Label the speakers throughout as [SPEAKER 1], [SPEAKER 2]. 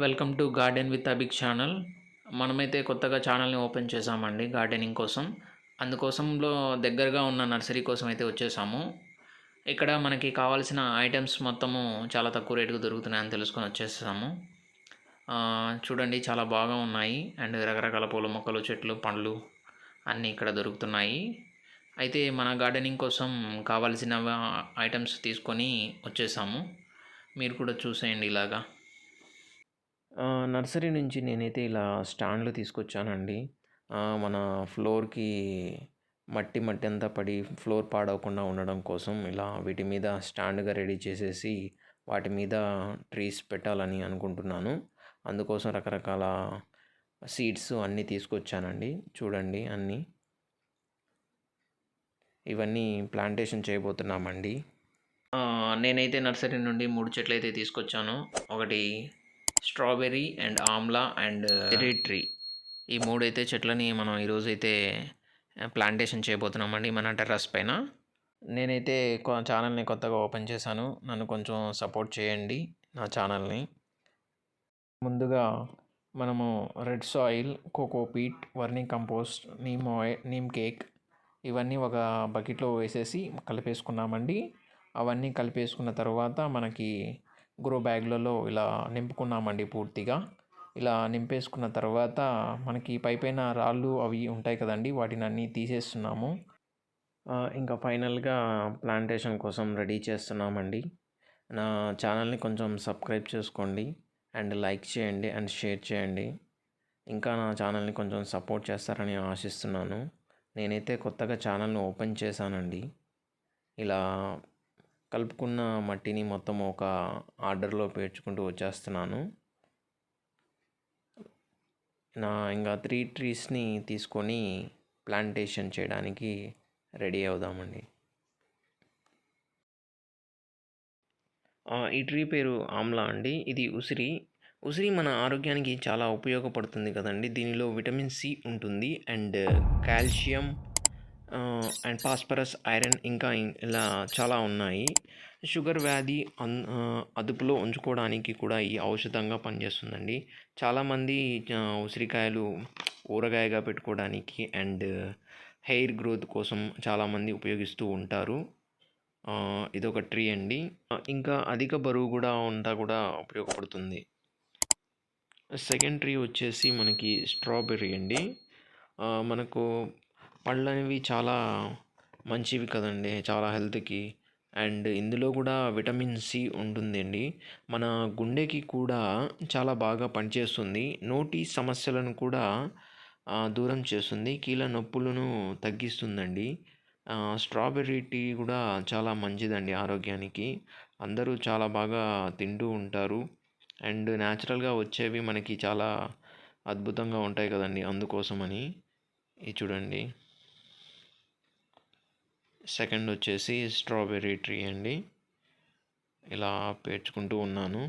[SPEAKER 1] Welcome to garden with Abhik channel. మనమైతే కొత్తగా ఛానల్ని ఓపెన్ చేసామండి గార్డెనింగ్ కోసం. అందుకోసంలో దగ్గరగా ఉన్న నర్సరీ కోసం అయితే వచ్చేసాము. ఇక్కడ మనకి కావాల్సిన ఐటమ్స్ మొత్తము చాలా తక్కువ రేటుకు దొరుకుతున్నాయని తెలుసుకొని వచ్చేసాము. చూడండి, చాలా బాగా ఉన్నాయి. అండ్ రకరకాల పూల మొక్కలు, చెట్లు, పండ్లు అన్నీ ఇక్కడ దొరుకుతున్నాయి. అయితే మన గార్డెనింగ్ కోసం కావాల్సిన ఐటమ్స్ తీసుకొని వచ్చేసాము. మీరు కూడా చూసేయండి ఇలాగా. నర్సరీ నుంచి నేనైతే ఇలా స్టాండ్లు తీసుకొచ్చానండి. మన ఫ్లోర్‌కి మట్టి అంతా పడి ఫ్లోర్ పాడవకుండా ఉండడం కోసం ఇలా వీటి మీద స్టాండ్‌గా రెడీ చేసేసి వాటి మీద ట్రీస్ పెట్టాలని అనుకుంటున్నాను. అందుకోసం రకరకాల సీడ్స్ అన్నీ తీసుకొచ్చానండి. చూడండి అన్నీ. ఇవన్నీ ప్లాంటేషన్ చేయబోతున్నామండి. నేనైతే నర్సరీ నుండి 3 చెట్లయితే తీసుకొచ్చాను. ఒకటి strawberry and Amla and cherry tree. ఈ 3 అయితే చెట్లని మనం ఈరోజైతే ప్లాంటేషన్ చేయబోతున్నామండి మన టెర్రస్ పైన. నేనైతే ఛానల్ని కొత్తగా ఓపెన్ చేశాను. నన్ను కొంచెం సపోర్ట్ చేయండి నా ఛానల్ని. ముందుగా మనము red soil, cocopeat, vermi compost, neem cake ఇవన్నీ ఒక బకెట్లో వేసేసి కలిపేసుకున్నామండి. అవన్నీ కలిపేసుకున్న తర్వాత మనకి గ్రో బ్యాగ్లలో ఇలా నింపుకున్నామండి పూర్తిగా. ఇలా నింపేసుకున్న తర్వాత మనకి పైపైన రాళ్ళు అవి ఉంటాయి కదండి, వాటిని అన్నీ తీసేస్తున్నాము. ఇంకా ఫైనల్గా ప్లాంటేషన్ కోసం రెడీ చేస్తున్నామండి. నా ఛానల్ని కొంచెం సబ్స్క్రైబ్ చేసుకోండి అండ్ లైక్ చేయండి అండ్ షేర్ చేయండి. ఇంకా నా ఛానల్ని కొంచెం సపోర్ట్ చేస్తారని ఆశిస్తున్నాను. నేనైతే కొత్తగా ఛానల్ని ఓపెన్ చేశానండి. ఇలా కలుపుకున్న మట్టిని మొత్తం ఒక ఆర్డర్లో పేర్చుకుంటూ వచ్చేస్తున్నాను. ఇంకా 3 ట్రీస్ని తీసుకొని ప్లాంటేషన్ చేయడానికి రెడీ అవుదామండి. ఈ ట్రీ పేరు ఆమ్లా అండి. ఇది ఉసిరి మన ఆరోగ్యానికి చాలా ఉపయోగపడుతుంది కదండి. దీనిలో విటమిన్ సి ఉంటుంది and calcium and phosphorus, iron ఇంకా ఇలా చాలా ఉన్నాయి. షుగర్ వ్యాధి అదుపులో ఉంచుకోవడానికి కూడా ఈ ఔషధంగా పనిచేస్తుందండి. చాలామంది ఉసిరికాయలు ఊరగాయగా పెట్టుకోవడానికి అండ్ హెయిర్ గ్రోత్ కోసం చాలామంది ఉపయోగిస్తూ ఉంటారు. ఇదొక ట్రీ అండి. ఇంకా అధిక బరువు కూడా ఉపయోగపడుతుంది. సెకండ్ ట్రీ వచ్చేసి మనకి స్ట్రాబెర్రీ అండి. మనకు పళ్ళు అనేవి చాలా మంచివి కదండి, చాలా హెల్త్కి. అండ్ ఇందులో కూడా విటమిన్ సి ఉంటుందండి. మన గుండెకి కూడా చాలా బాగా పనిచేస్తుంది. నోటి సమస్యలను కూడా దూరం చేస్తుంది. కీళ్ళ నొప్పులను తగ్గిస్తుందండి. స్ట్రాబెర్రీ టీ కూడా చాలా మంచిదండి ఆరోగ్యానికి. అందరూ చాలా బాగా తింటూ ఉంటారు. అండ్ న్యాచురల్గా వచ్చేవి మనకి చాలా అద్భుతంగా ఉంటాయి కదండి, అందుకోసమని. ఇది చూడండి. సెకండ్ వచ్చేసి స్ట్రాబెర్రీ ట్రీ అండి. ఇలా పేర్చుకుంటూ ఉన్నాను.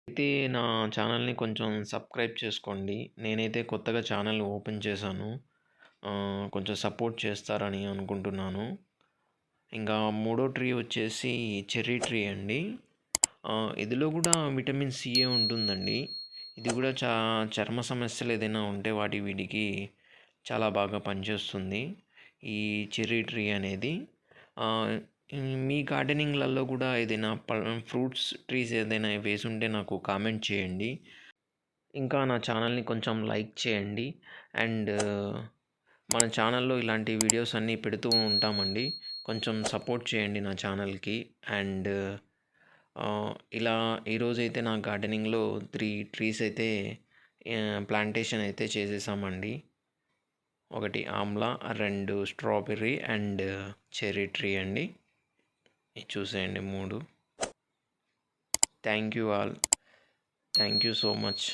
[SPEAKER 1] అయితే నా ఛానల్ని కొంచెం సబ్స్క్రైబ్ చేసుకోండి. నేనైతే కొత్తగా ఛానల్ ఓపెన్ చేశాను. కొంచెం సపోర్ట్ చేస్తారని అనుకుంటున్నాను. ఇంకా మూడో ట్రీ వచ్చేసి చెర్రీ ట్రీ అండి. ఇందులో కూడా విటమిన్ సి ఉంటుందండి. ఇది కూడా చర్మ సమస్యలు ఏదైనా ఉంటే వీటికి చాలా బాగా పనిచేస్తుంది ఈ చెర్రీ ట్రీ అనేది. మీ గార్డెనింగ్లలో కూడా ఏదైనా ఫ్రూట్స్ ట్రీస్ ఏదైనా వేసి ఉంటే నాకు కామెంట్ చేయండి. ఇంకా నా ఛానల్ని కొంచెం లైక్ చేయండి. అండ్ మన ఛానల్లో ఇలాంటి వీడియోస్ అన్నీ పెడుతూ ఉంటామండి. కొంచెం సపోర్ట్ చేయండి నా ఛానల్కి. అండ్ ఇలా ఈరోజైతే నా గార్డెనింగ్లో 3 ట్రీస్ అయితే ప్లాంటేషన్ అయితే చేసేసామండి. ఒకటి Amla, 2 strawberry and cherry tree అండి. ఇది చూసేయండి 3. Thank you all. Thank you so much.